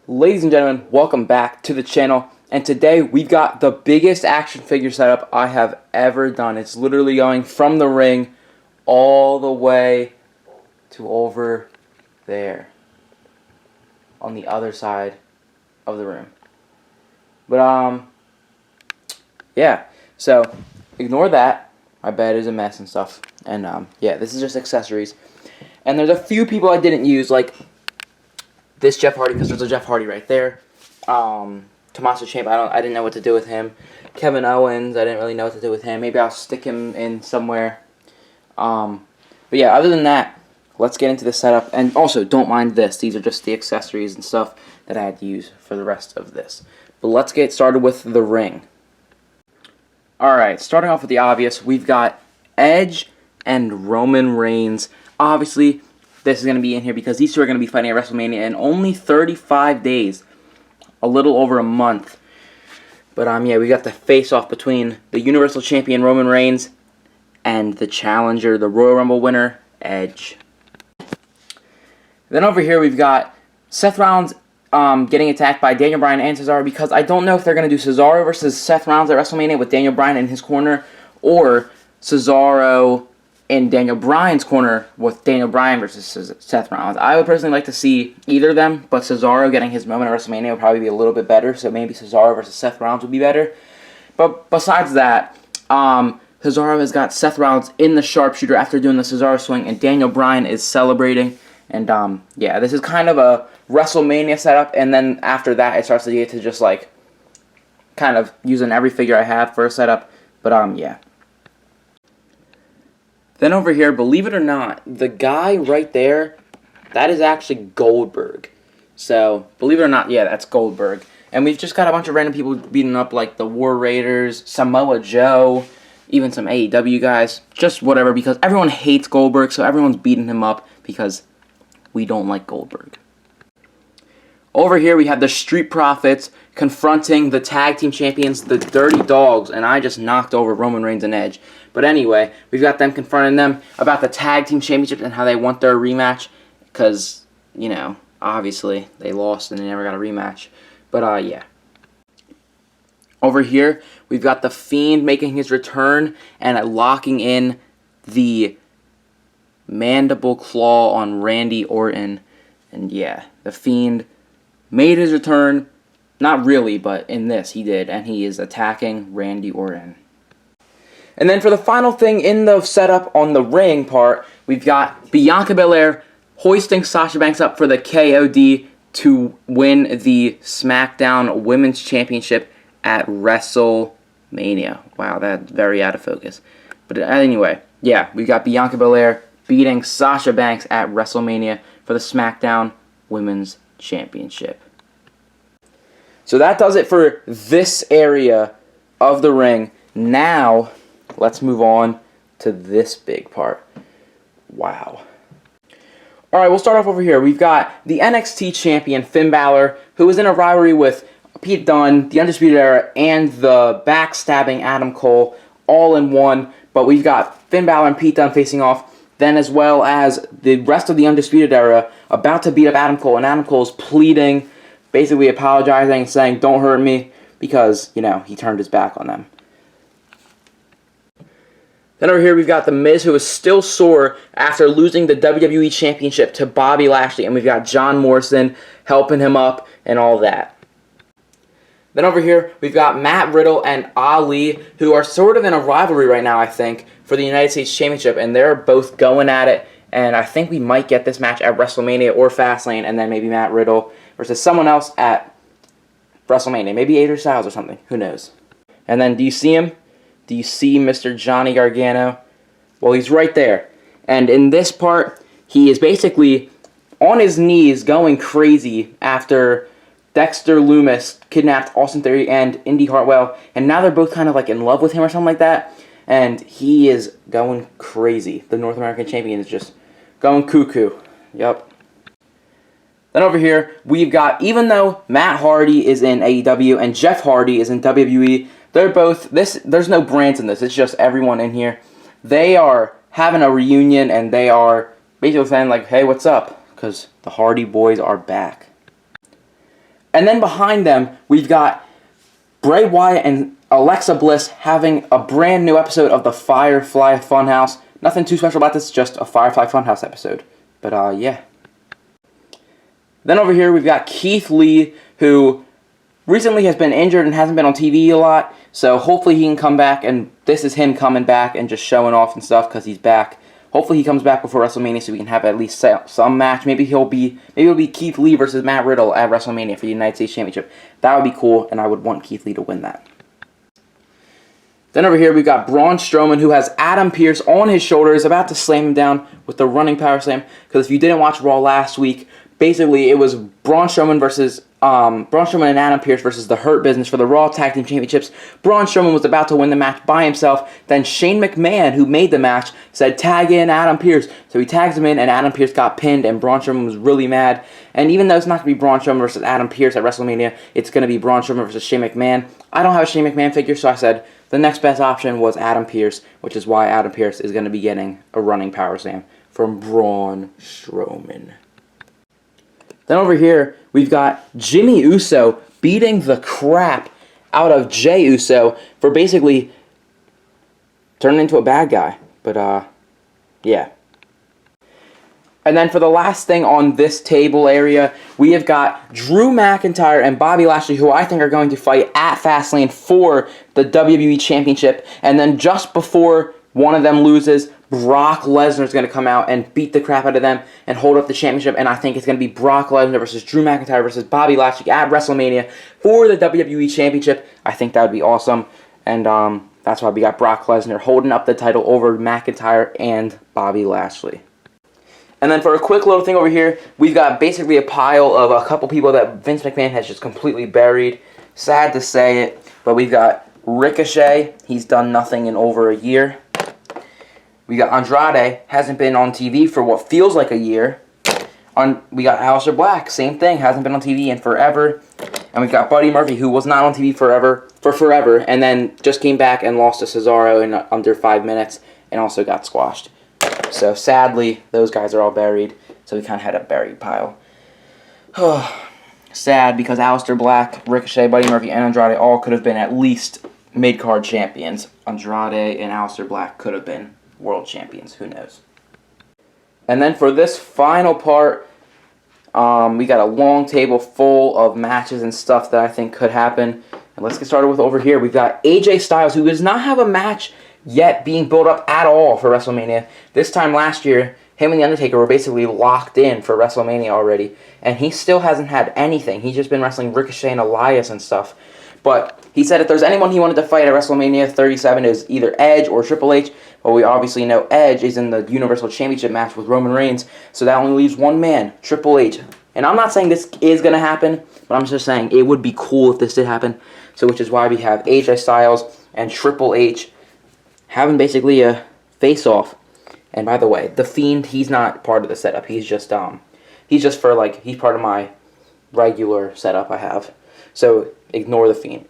Ladies and gentlemen, welcome back to the channel, and today we've got the biggest action figure setup I have ever done. It's literally going from the ring all the way to over there on the other side of the room. But yeah, so ignore that. My bed is a mess and stuff, and yeah, this is just accessories. And there's a few people I didn't use, like this Jeff Hardy, because there's a Jeff Hardy right there. Tommaso Ciampa, I didn't know what to do with him. Kevin Owens, I didn't really know what to do with him. Maybe I'll stick him in somewhere. But yeah, other than that, let's get into the setup. And also, don't mind this. These are just the accessories and stuff that I had to use for the rest of this. But let's get started with the ring. Alright, starting off with the obvious, we've got Edge and Roman Reigns. Obviously, this is going to be in here because these two are going to be fighting at WrestleMania in only 35 days. A little over a month. But yeah, we got the face-off between the Universal Champion Roman Reigns and the challenger, the Royal Rumble winner, Edge. Then over here we've got Seth Rollins getting attacked by Daniel Bryan and Cesaro, because I don't know if they're going to do Cesaro versus Seth Rollins at WrestleMania with Daniel Bryan in his corner, or Cesaro in Daniel Bryan's corner with Daniel Bryan versus Seth Rollins. I would personally like to see either of them, but Cesaro getting his moment at WrestleMania would probably be a little bit better, so maybe Cesaro versus Seth Rollins would be better. But besides that, Cesaro has got Seth Rollins in the sharpshooter after doing the Cesaro swing, and Daniel Bryan is celebrating. And yeah, this is kind of a WrestleMania setup, and then after that it starts to get to just like kind of using every figure I have for a setup. But yeah. Then over here, believe it or not, the guy right there, that is actually Goldberg. So, believe it or not, yeah, that's Goldberg. And we've just got a bunch of random people beating up, like the War Raiders, Samoa Joe, even some AEW guys, just whatever, because everyone hates Goldberg, so everyone's beating him up because we don't like Goldberg. Over here, we have the Street Profits confronting the Tag Team Champions, the Dirty Dogs, and I just knocked over Roman Reigns and Edge. But anyway, we've got them confronting them about the Tag Team Championship and how they want their rematch, because, you know, obviously, they lost and they never got a rematch. But, yeah. Over here, we've got The Fiend making his return and locking in the mandible claw on Randy Orton. And, yeah, The Fiend made his return. Not really, but in this he did, and he is attacking Randy Orton. And then for the final thing in the setup on the ring part, we've got Bianca Belair hoisting Sasha Banks up for the KOD to win the SmackDown Women's Championship at WrestleMania. Wow, that's very out of focus. But anyway, yeah, we've got Bianca Belair beating Sasha Banks at WrestleMania for the SmackDown Women's Championship. So that does it for this area of the ring. Now, let's move on to this big part. Wow. Alright, we'll start off over here. We've got the NXT champion, Finn Balor, who is in a rivalry with Pete Dunne, the Undisputed Era, and the backstabbing Adam Cole, all in one. But we've got Finn Balor and Pete Dunne facing off, then as well as the rest of the Undisputed Era about to beat up Adam Cole, and Adam Cole's pleading, basically apologizing, saying, "Don't hurt me," because, you know, he turned his back on them. Then over here we've got The Miz, who is still sore after losing the WWE Championship to Bobby Lashley, and we've got John Morrison helping him up and all that. Then over here we've got Matt Riddle and Ali, who are sort of in a rivalry right now, I think, for the United States Championship, and they're both going at it, and I think we might get this match at WrestleMania or Fastlane, and then maybe Matt Riddle versus someone else at WrestleMania. Maybe AJ Styles or something. Who knows? And then, do you see him? Do you see Mr. Johnny Gargano? Well, he's right there. And in this part, he is basically on his knees going crazy after Dexter Lumis kidnapped Austin Theory and Indy Hartwell. And now they're both kind of like in love with him or something like that. And he is going crazy. The North American champion is just going cuckoo. Yup. Then over here, we've got, even though Matt Hardy is in AEW and Jeff Hardy is in WWE, they're both, there's no brands in this, it's just everyone in here. They are having a reunion, and they are basically saying, like, hey, what's up? Because the Hardy Boys are back. And then behind them, we've got Bray Wyatt and Alexa Bliss having a brand new episode of the Firefly Funhouse. Nothing too special about this, just a Firefly Funhouse episode. But, yeah. Then over here, we've got Keith Lee, who recently has been injured and hasn't been on TV a lot. So hopefully he can come back, and this is him coming back and just showing off and stuff because he's back. Hopefully he comes back before WrestleMania so we can have at least some match. Maybe it'll be Keith Lee versus Matt Riddle at WrestleMania for the United States Championship. That would be cool, and I would want Keith Lee to win that. Then over here we've got Braun Strowman, who has Adam Pearce on his shoulders, about to slam him down with the running power slam. Because if you didn't watch Raw last week, basically it was Braun Strowman and Adam Pearce versus the Hurt Business for the Raw Tag Team Championships. Braun Strowman was about to win the match by himself. Then Shane McMahon, who made the match, said, "Tag in Adam Pearce." So he tags him in, and Adam Pearce got pinned, and Braun Strowman was really mad. And even though it's not going to be Braun Strowman versus Adam Pearce at WrestleMania, it's going to be Braun Strowman versus Shane McMahon. I don't have a Shane McMahon figure, so I said the next best option was Adam Pearce, which is why Adam Pearce is going to be getting a running power slam from Braun Strowman. Then over here, we've got Jimmy Uso beating the crap out of Jey Uso for basically turning into a bad guy. But, yeah. And then for the last thing on this table area, we have got Drew McIntyre and Bobby Lashley, who I think are going to fight at Fastlane for the WWE Championship. And then just before one of them loses, Brock Lesnar is going to come out and beat the crap out of them and hold up the championship. And I think it's going to be Brock Lesnar versus Drew McIntyre versus Bobby Lashley at WrestleMania for the WWE Championship. I think that would be awesome. And that's why we got Brock Lesnar holding up the title over McIntyre and Bobby Lashley. And then for a quick little thing over here, we've got basically a pile of a couple people that Vince McMahon has just completely buried. Sad to say it, but we've got Ricochet. He's done nothing in over a year. We got Andrade, hasn't been on TV for what feels like a year. We got Aleister Black, same thing, hasn't been on TV in forever. And we got Buddy Murphy, who was not on TV for forever, and then just came back and lost to Cesaro in under 5 minutes, and also got squashed. So sadly, those guys are all buried. So we kind of had a buried pile. Sad, because Aleister Black, Ricochet, Buddy Murphy, and Andrade all could have been at least mid-card champions. Andrade and Aleister Black could have been world champions. Who knows? And then for this final part, we got a long table full of matches and stuff that I think could happen. And let's get started with over here. We've got AJ Styles, who does not have a match yet being built up at all for WrestleMania. This time last year, him and The Undertaker were basically locked in for WrestleMania already. And he still hasn't had anything. He's just been wrestling Ricochet and Elias and stuff. But he said if there's anyone he wanted to fight at WrestleMania 37, it was either Edge or Triple H. Well, we obviously know Edge is in the Universal Championship match with Roman Reigns. So that only leaves one man, Triple H. And I'm not saying this is going to happen, but I'm just saying it would be cool if this did happen. So which is why we have AJ Styles and Triple H having basically a face-off. And by the way, The Fiend, he's not part of the setup. He's just for like, he's part of my regular setup I have. So ignore The Fiend.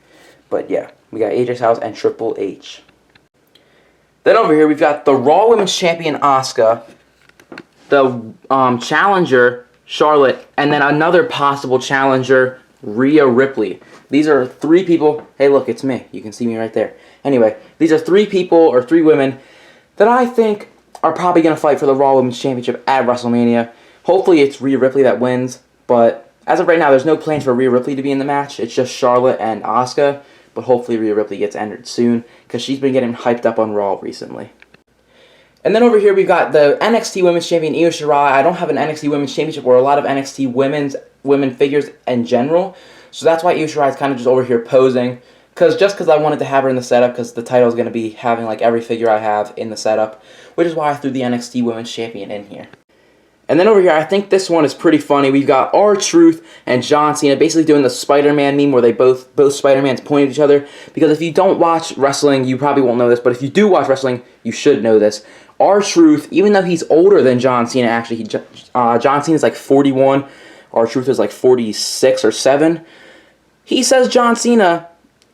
But yeah, we got AJ Styles and Triple H. Then over here we've got the Raw Women's Champion Asuka, the challenger Charlotte, and then another possible challenger Rhea Ripley. These are three people. Hey, look, it's me. You can see me right there. Anyway, these are three people or three women that I think are probably going to fight for the Raw Women's Championship at WrestleMania. Hopefully it's Rhea Ripley that wins, but as of right now, there's no plans for Rhea Ripley to be in the match. It's just Charlotte and Asuka, but hopefully Rhea Ripley gets entered soon because she's been getting hyped up on Raw recently. And then over here we've got the NXT Women's Champion Io Shirai. I don't have an NXT Women's Championship or a lot of NXT women figures in general, so that's why Io Shirai is kind of just over here posing. Because I wanted to have her in the setup, because the title is going to be having like every figure I have in the setup, which is why I threw the NXT Women's Champion in here. And then over here, I think this one is pretty funny. We've got R-Truth and John Cena basically doing the Spider-Man meme where they both Spider-Mans point at each other. Because if you don't watch wrestling, you probably won't know this, but if you do watch wrestling, you should know this. R-Truth, even though he's older than John Cena, actually, John Cena is like 41, R-Truth is like 46 or 7. He says John Cena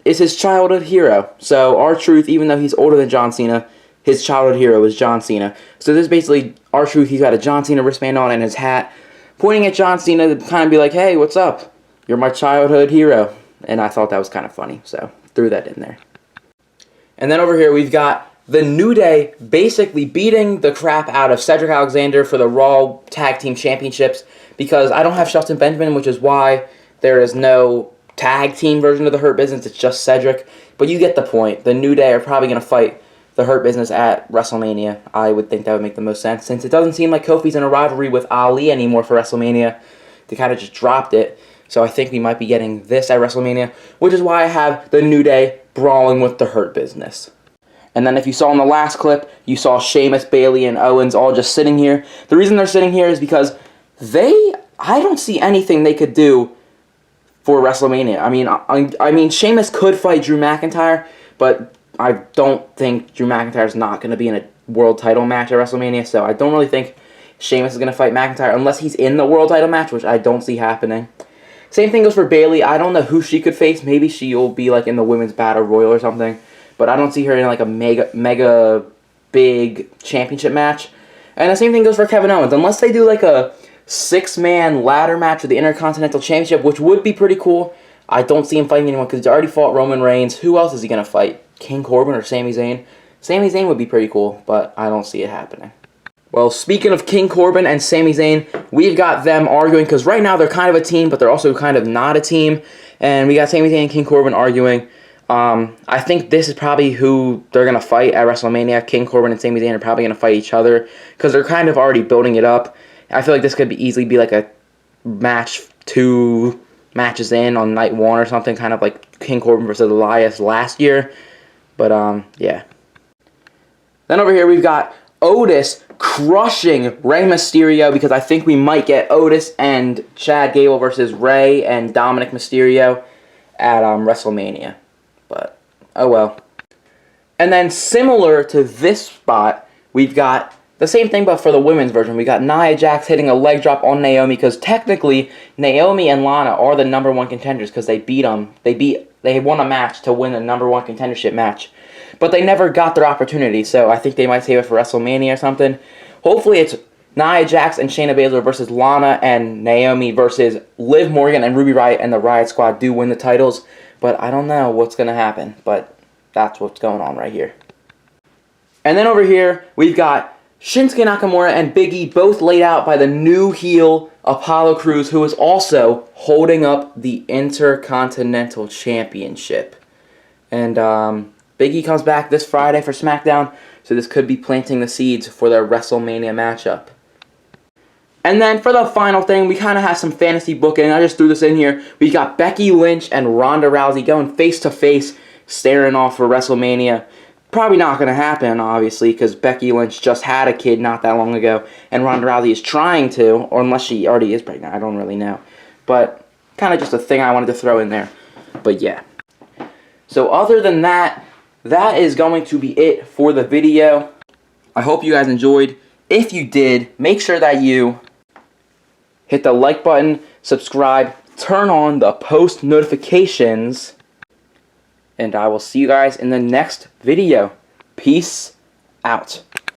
is his childhood hero. So R-Truth, even though he's older than John Cena, his childhood hero is John Cena. So this is basically R-Truth. He's got a John Cena wristband on and his hat, pointing at John Cena to kind of be like, hey, what's up? you're my childhood hero. And I thought that was kind of funny, so threw that in there. And then over here we've got the New Day basically beating the crap out of Cedric Alexander for the Raw Tag Team Championships because I don't have Shelton Benjamin, which is why there is no tag team version of the Hurt Business. It's just Cedric. But you get the point. The New Day are probably going to fight the Hurt Business at WrestleMania. I would think that would make the most sense since it doesn't seem like Kofi's in a rivalry with Ali anymore for WrestleMania. They kind of just dropped it. So I think we might be getting this at WrestleMania, which is why I have the New Day brawling with the Hurt Business. And then if you saw in the last clip, you saw Sheamus, Bayley, and Owens all just sitting here. The reason they're sitting here is because I don't see anything they could do for WrestleMania. I mean, Sheamus could fight Drew McIntyre, but I don't think Drew McIntyre's not going to be in a world title match at WrestleMania, so I don't really think Sheamus is going to fight McIntyre unless he's in the world title match, which I don't see happening. Same thing goes for Bayley. I don't know who she could face. Maybe she'll be like in the Women's Battle Royal or something. But I don't see her in like a mega big championship match. And the same thing goes for Kevin Owens. Unless they do like a 6-man ladder match for the Intercontinental Championship, which would be pretty cool, I don't see him fighting anyone because he's already fought Roman Reigns. Who else is he going to fight? King Corbin or Sami Zayn? Sami Zayn would be pretty cool, but I don't see it happening. Well, speaking of King Corbin and Sami Zayn, we've got them arguing, because right now they're kind of a team, but they're also kind of not a team. And we got Sami Zayn and King Corbin arguing. I think this is probably who they're going to fight at WrestleMania. King Corbin and Sami Zayn are probably going to fight each other, because they're kind of already building it up. I feel like this could easily be like a match 2 matches in on night 1 or something, kind of like King Corbin versus Elias last year. But, yeah. Then over here we've got Otis crushing Rey Mysterio, because I think we might get Otis and Chad Gable versus Rey and Dominic Mysterio at WrestleMania. But, oh well. And then similar to this spot, we've got the same thing, but for the women's version. We got Nia Jax hitting a leg drop on Naomi, because technically Naomi and Lana are the number 1 contenders, because they beat them. They won a match to win the number 1 contendership match. But they never got their opportunity, so I think they might save it for WrestleMania or something. Hopefully it's Nia Jax and Shayna Baszler versus Lana and Naomi versus Liv Morgan and Ruby Riott, and the Riott Squad do win the titles. But I don't know what's going to happen, but that's what's going on right here. And then over here, we've got Shinsuke Nakamura and Big E both laid out by the new heel Apollo Crews, who is also holding up the Intercontinental Championship. And Big E comes back this Friday for SmackDown, so this could be planting the seeds for their WrestleMania matchup. And then for the final thing, we kind of have some fantasy booking. I just threw this in here. We got Becky Lynch and Ronda Rousey going face-to-face, staring off for WrestleMania. Probably not going to happen, obviously, because Becky Lynch just had a kid not that long ago, and Ronda Rousey is trying to, or unless she already is pregnant, I don't really know. But kind of just a thing I wanted to throw in there. But yeah. So other than that, that is going to be it for the video. I hope you guys enjoyed. If you did, make sure that you hit the like button, subscribe, turn on the post notifications, and I will see you guys in the next video. Peace out.